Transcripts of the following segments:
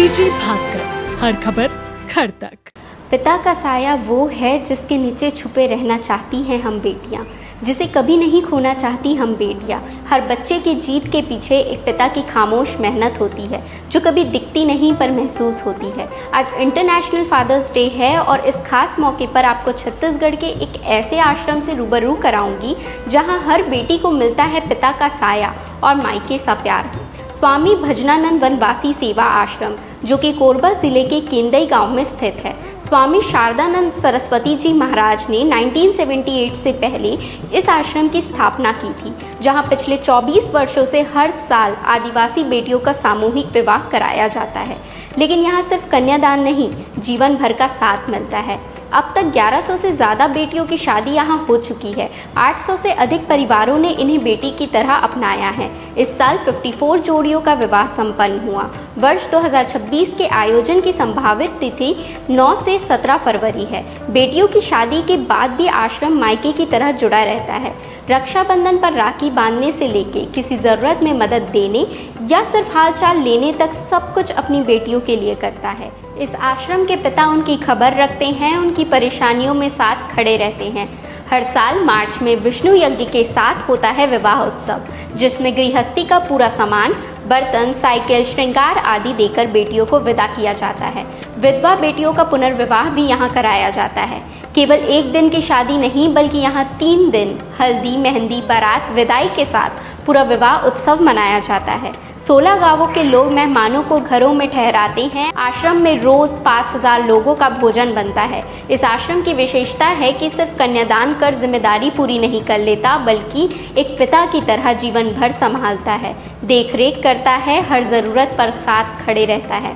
CG Bhaskar, हर खबर घर तक। पिता का साया वो है जिसके नीचे छुपे रहना चाहती हैं हम बेटियां, जिसे कभी नहीं खोना चाहती हम बेटियां। हर बच्चे की जीत के पीछे एक पिता की खामोश मेहनत होती है, जो कभी दिखती नहीं पर महसूस होती है। आज इंटरनेशनल फादर्स डे है और इस खास मौके पर आपको छत्तीसगढ़ के एक ऐसे आश्रम से रूबरू कराऊंगी जहां हर बेटी को मिलता है पिता का साया और मायके सा प्यार। स्वामी भजनानंद वनवासी सेवा आश्रम, जो कि कोरबा जिले के केंदई गांव में स्थित है। स्वामी शारदानंद सरस्वती जी महाराज ने 1978 से पहले इस आश्रम की स्थापना की थी, जहां पिछले 24 वर्षों से हर साल आदिवासी बेटियों का सामूहिक विवाह कराया जाता है। लेकिन यहाँ सिर्फ कन्यादान नहीं, जीवन भर का साथ मिलता है। अब तक 1100 से ज़्यादा बेटियों की शादी यहाँ हो चुकी है। 800 से अधिक परिवारों ने इन्हें बेटी की तरह अपनाया है। इस साल 54 जोड़ियों का विवाह संपन्न हुआ। वर्ष 2026 के आयोजन की संभावित तिथि 9 से 17 फरवरी है। बेटियों की शादी के बाद भी आश्रम मायके की तरह जुड़ा रहता है। रक्षाबंधन पर राखी बांधने से लेके किसी ज़रूरत में मदद देने या सिर्फ हालचाल लेने तक सब कुछ अपनी बेटियों के लिए करता है। इस आश्रम के पिता उनकी खबर रखते हैं, उनकी परेशानियों में साथ खड़े रहते हैं। हर साल मार्च में विष्णु यज्ञ के साथ होता है विवाह उत्सव, जिसमें गृहस्थी का पूरा सामान, बर्तन, साइकिल, श्रृंगार आदि देकर बेटियों को विदा किया जाता है। विधवा बेटियों का पुनर्विवाह भी यहाँ कराया जाता है। केवल एक दिन की शादी नहीं, बल्कि यहाँ 3 दिन हल्दी, मेहंदी, बारात, विदाई के साथ पूरा विवाह उत्सव मनाया जाता है। 16 गांवों के लोग मेहमानों को घरों में ठहराते हैं। आश्रम में रोज 5000 लोगों का भोजन बनता है। इस आश्रम की विशेषता है कि सिर्फ कन्यादान कर जिम्मेदारी पूरी नहीं कर लेता, बल्कि एक पिता की तरह जीवन भर संभालता है, देख रेख करता है, हर जरूरत पर साथ खड़े रहता है।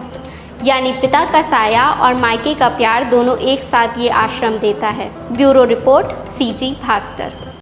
यानी पिता का साया और मायके का प्यार दोनों एक साथ ये आश्रम देता है। Bureau report, CG Bhaskar.